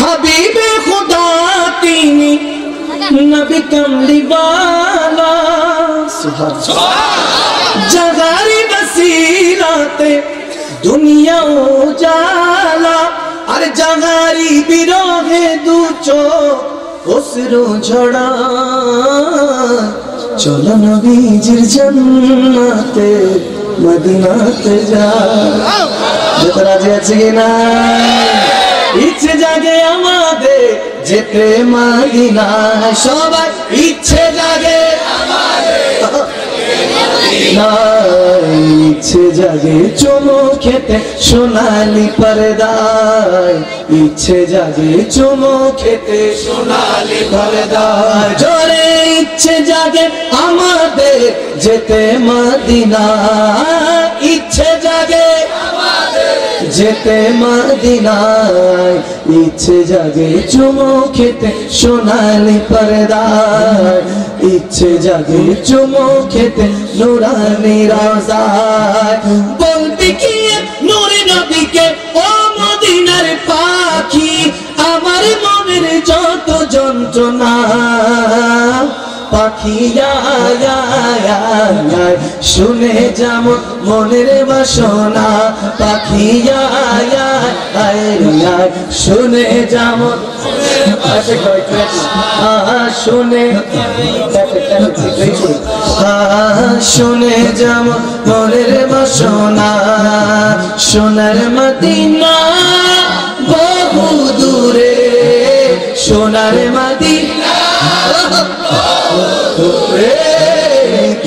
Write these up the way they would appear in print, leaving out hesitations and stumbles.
হাবিবে খুদা তিনি নবী কামলি वाला जगारी बसीराते दुनिया उजाला अरे जगारी बिरोहे दूचो उसरो झड़ा चलो नबीजिर जन्नते मदीनाते जा जतरा जे আছে কিনা ইচ্ছে জাগে আমাদের যেতে মদিনা সবাই ইচ্ছে জাগে ইচ্ছে জাগে চুমু খেতে সোনালি পর্দায় ইচ্ছে জাগে চুমু খেতে সোনালি পর্দায় জোরে ইচ্ছে জাগে আমাদের যেতে মদিনা ইচ্ছে জাগে যেতে মদিনায় ইচ্ছে জাগে চুমু খেতে সোনালি পর্দায় ইচ্ছে জাগে চুমু খেতে নুরানি রওজায় বলতে কি নূরে নবীকে ও মদিনার পাখি আমার মনের যত যন্ত্রণা পাখি শুনে যাবো মনের বাসনা পাখি শুনে যাবো শুনে শুনে যাবো মনের বাসনা সোনার মদিনা বহু দূরে সোনার মদিনা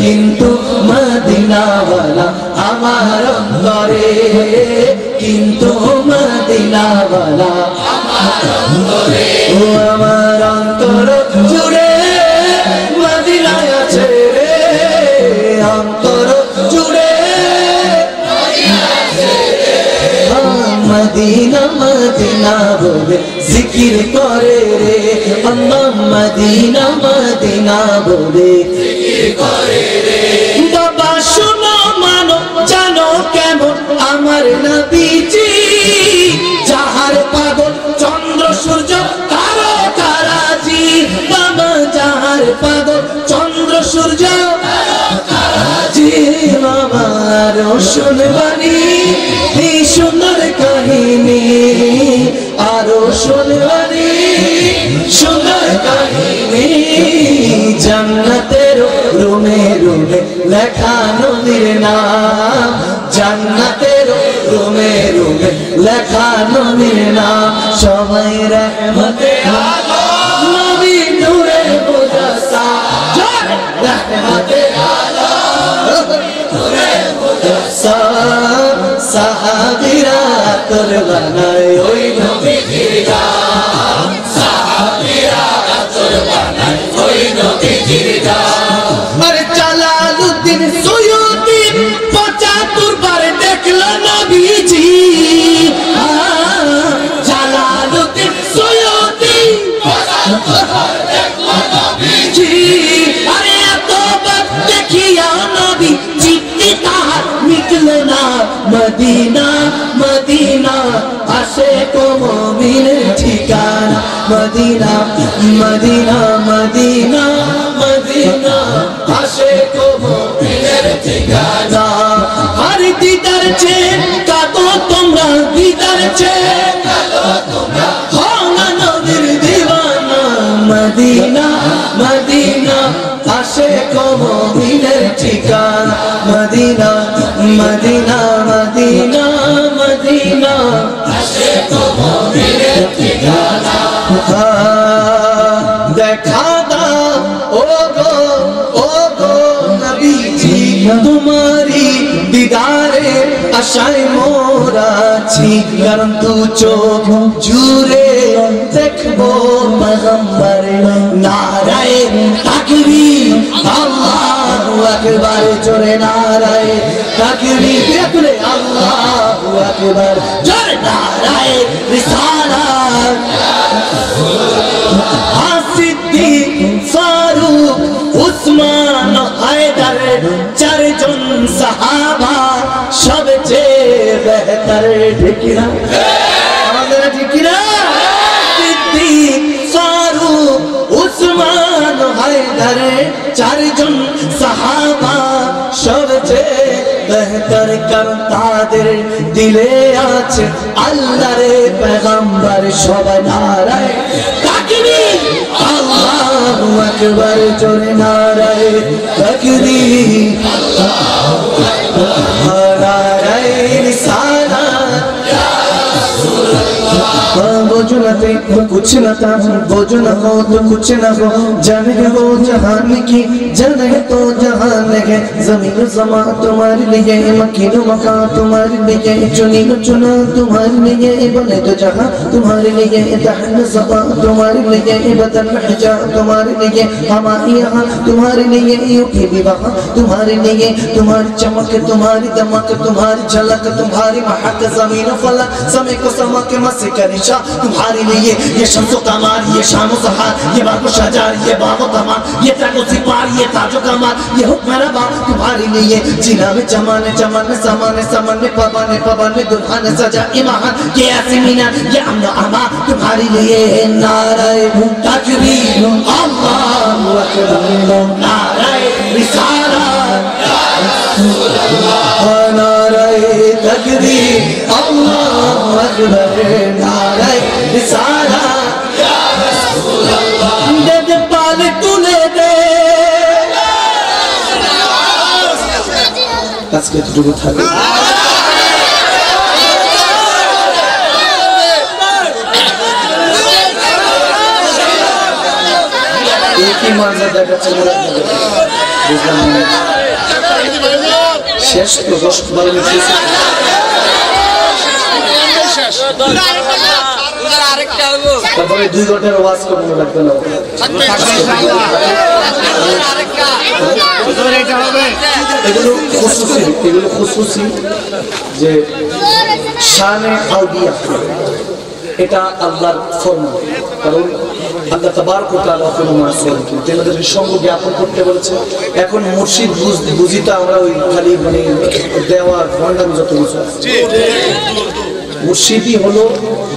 কিন্তু মদিনাওয়ালা আমার অন্তরে কিন্তু মদিনাওয়ালা আমার অন্তরে ও আমার অন্তর জুড়ে মদিনায় আছে রে অন্তর জুড়ে মদিনা মদিনা বলে জিকির করে রে আল্লাহ মদিনা মদিনা বলে জিকির করে রে বাবা শোনো মানো জানো কেমন আমার নবীজি যাহার পাগল চন্দ্র সূর্য তারা তারাজি বাবা যাহার পাগল চন্দ্র সূর্য তারাজি আমার শুনবানি এই সুন্দর কাহিনী আরো শুনবানি সুন্দর কাহিনী জান্নাতের রুমে রুমে লেখা নবীর নাম জান্নাতের রুমে রুমে লেখা নবীর নাম সবাই রহমতে আলম নবী নূরে মুজাসসা রহমতে আলম নূরে মুজাসসা সাহাবীরা তোর বানায় ওই নবীর গান সাহাবীরা তোর বানায় ওই নবীর গান আরে জালালউদ্দিন সুয়ুতি 75 বার দেখলো নবীজি জালালউদ্দিন সুয়ুতি 75 বার দেখলো নবীজি আরে এতবার দেখিয়া নবী জিদ্দি তাহার মিটলো না মদিনা মদিনা আশিক মুমিনের ঠিকানা মদিনা মদিনা মদিনা মদিনা আশিক মুমিনের ঠিকানা আর দিদার চেয়ে কাঁদো তোমরা দিদার চেয়ে কাঁদো তোমরা হও না নবীর দিওয়ানা মদিনা মদিনা আশিক মুমিনের ঠিকানা মদিনা মদিনা মদিনা মদিনা আশিক মুমিনের ঠিকানা দেখা দাও ও গো নবীজি তোমারি দিদারে আশায় মোরাছি কারণ তু চোখ জুড়ে দেখবো পয়গম্বরে নারায়ে তাকবীর আল্লাহু আকবার জোরে নারায়ে তাকবীর তুলে আল্লাহু আকবার জোরে নারায়ে রিসালাত সিদ্দিক ফারুক উসমান হায়দার চারজন সাহাবা সবচেয়ে বেহতর ঠিক না আমাদের ঠিক না চারজন সাহাবা সবচেয়ে বেহতর তাদের দিলে আছে আল্লাহর পেগম্বর সবাই নারায়ে তাকবীর আল্লাহু আকবার জোরে নারায়ে তাকবীর নারায়ে রিসালাত बोझ न थे तो कुछ न था बोझ न हो तो कुछ न हो जाने हो जहान की जाने तो जहान है जमीन ज़मा तुम्हारे लिए मकीन मका तुम्हारे लिए चुनी चुना तुम्हारे लिए बने तो जहां तुम्हारे लिए दहन ज़बा तुम्हारे लिए बदन हिजा तुम्हारे लिए हमारे यहाँ तुम्हारे लिए यूं भी वहाँ तुम्हारे लिए तुम्हारी चमक तुम्हारी दमक तुम्हारी झलक तुम्हारी महक जमीन फलक समय को समा के मसे का निशा तुम्हारे लिए ये शम्सो कमाल ये शामो सहार ये बागो शजार ये बागो तमाम ये ताको सिपार ये ताजो कमाल ये हुक्म रबा तुम्हारे लिए जिना में जमाने जमाने समाने समाने पबाने दुल्हन सजा इमाम ये आसमीना ये अमन अमा तुम्हारे लिए नाराए तकबीर अल्लाहु अकबर नाराए रिसालत नाराए तकबीर अल्लाहु अकबर नाराए रिसालत या रसूल अल्लाह दे दे पाल तुले दे আজকে এতটুকু থাকবে একই মজা দেখাচ্ছে বুঝলাম শেষ তো 10-12 মিনিট শেষ তারপরে 2 ঘন্টার ওয়াজ করতে লাগবে না এগুলো খুসুসি যে শানে আউলিয়া এটা আল্লাহর ফরমান কারণ আল্লাহ তাবারক ওয়া তাআলা ফরমান করেছেন তেনাদের সঙ্গ জ্ঞাপন করতে বলেছে এখন মুর্শিদ বুঝিতা আমরা ওই খালি মানে দেওয়া ভণ্ডামি যত কিছু জি মুর্শিদি হলো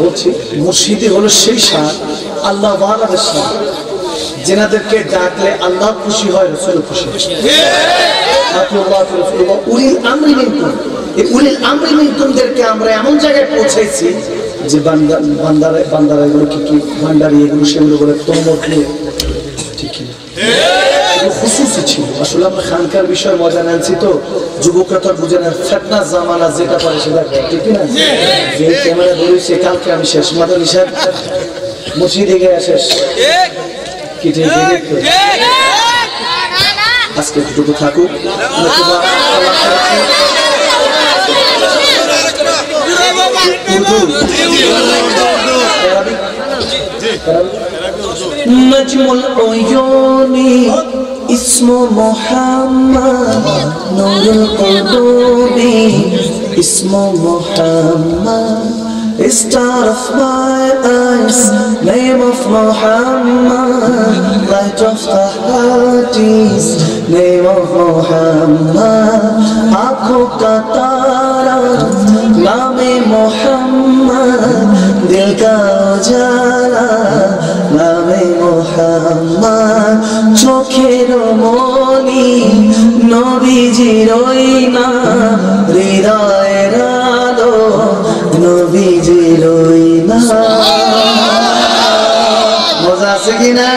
বলছি মুর্শিদি হলো সেই শান আল্লাহ ওয়ালাদের শান যেনাদেরকে ডাকলে আল্লাহ খুশি হয় রাসূল খুশি আল্লাহ রাসূলুল্লাহ উলিল আমরি মিনকুম এই উলিল আমরি মিনকুমদেরকে আমরা এমন জায়গায় পৌঁছেছি যে বান্দারা এগুলো কি ভান্ডারি এগুলো সেগুলো বলে তোমর ঠিক না খুশুসি ছিল আসলে আমরা খানকার বিষয় মজা নানছি তো যুবকরা তো বুঝে না ফিতনা জামানা যেটা পারে সেটা ঠিক না যে ক্যামেরা ধরেছে কালকে আমি শেষ মাদার নিশাত মসজিদে গিয়ে শেষ কি ঠিক আজকে একটু থাকুক नजमुल उयूनी इस्मो मोहम्मद नूरुल क़ुलूबी इस्मो मोहम्मद Star of my eyes, name of Muhammad, light of the heart is name of Muhammad. आँखों का तारा नामे Muhammad, दिल का उजाला नामे Muhammad, चोखेर मणि नबीजिर ना हृदयेर आलो নবীজির না মজা আছে কিনা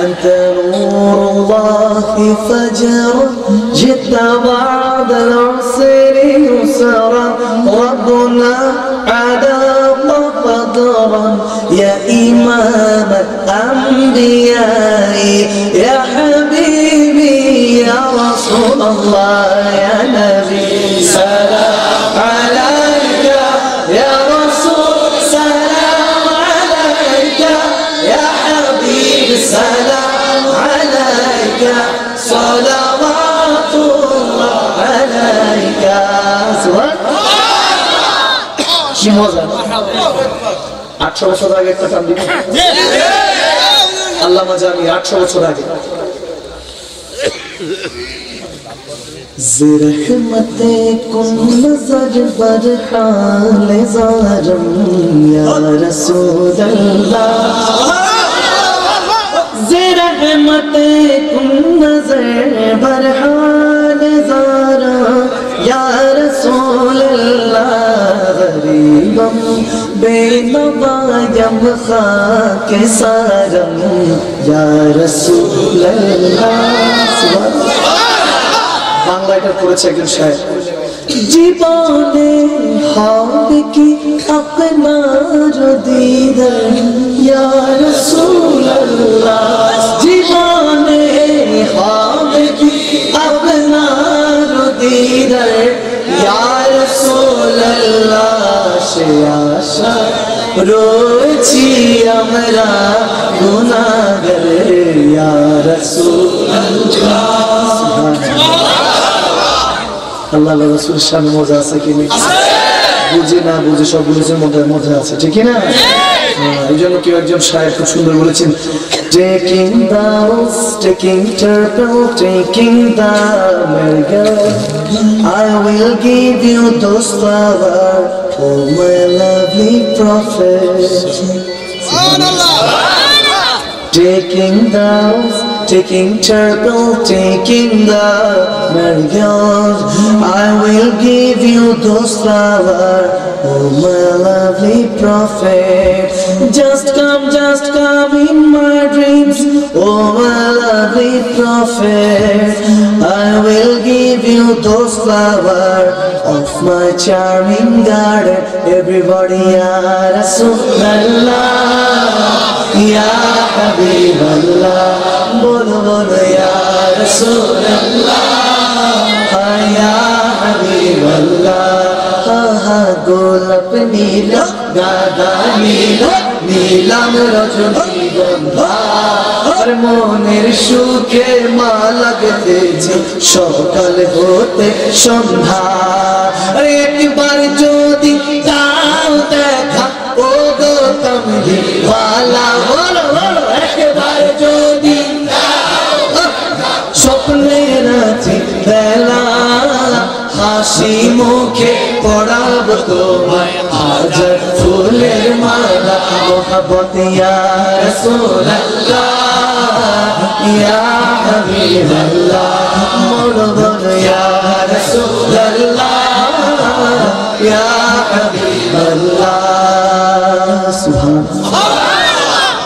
أنت نور الله فجر جئت بعد العسر يسرا ربنا عداك قدرا يا إمام الأنبياء يا حبيبي يا رسول الله يا نبي سلام عليك يا رسول سلام عليك يا حبيب سلام عليك صلوات الله عليك কি মজা 800 বছর আগে একটা টান দিন আল্লামা জামি 800 বছর আগে ज़रहमते कुन नज़र पर हाल ज़ारम या रसूल अल्लाह ज़रहमते रहमते कुन नजर बरहान ज़ारा या रसूल अल्लाह गरीबम बेनवायम खाके सारम या रसूल अल्लाह। বাংলাটা করেছে একজন শায়ের। জীবনে হবে কি আপনার দিদার ইয়া রাসূলুল্লাহ, জীবনে হবে কি আপনার দিদার ইয়া রাসূলুল্লাহ, সে আশা রয়েছি আমরা গুনাহগার ইয়া রাসূলুল্লাহ। আল্লাহ রাসূলের শানে মজা আছে কি নেই? বুঝে না বুঝে সব বুঝের মধ্যে আছে, ঠিক না? এই জন্য কেউ একজন শায়ের খুব সুন্দর বলেছেন, taking vows, taking turtle, taking the marigold, I will give you those flowers, oh my lovely prophet. Taking vows, taking turtle, taking the marigold, I will give you those flowers, oh my lovely prophet. Just come in my dreams, oh my lovely prophet. I will give you those flowers of my charming garden. Everybody, ya Rasulallah, ya Habiballah, bolo bolo ya Rasulallah, ya Habiballah. Ha golap nilo gada nilo নীলাম রজনীগন্ধা, আর মনের সুখে মালা গেঁথেছি সকাল হতে সন্ধ্যা। একবার যদি তাও দেখা ও গো কামলিওয়ালা, বলো বলো, একবার যদি স্বপ্নের রাতে বেলা হাসি মুখে পড়াব তোমায় হাজার ফুলের মালা, মোহাব্বত ইয়া রাসূলুল্লাহ, ইয়া হাবিবাল্লাহ,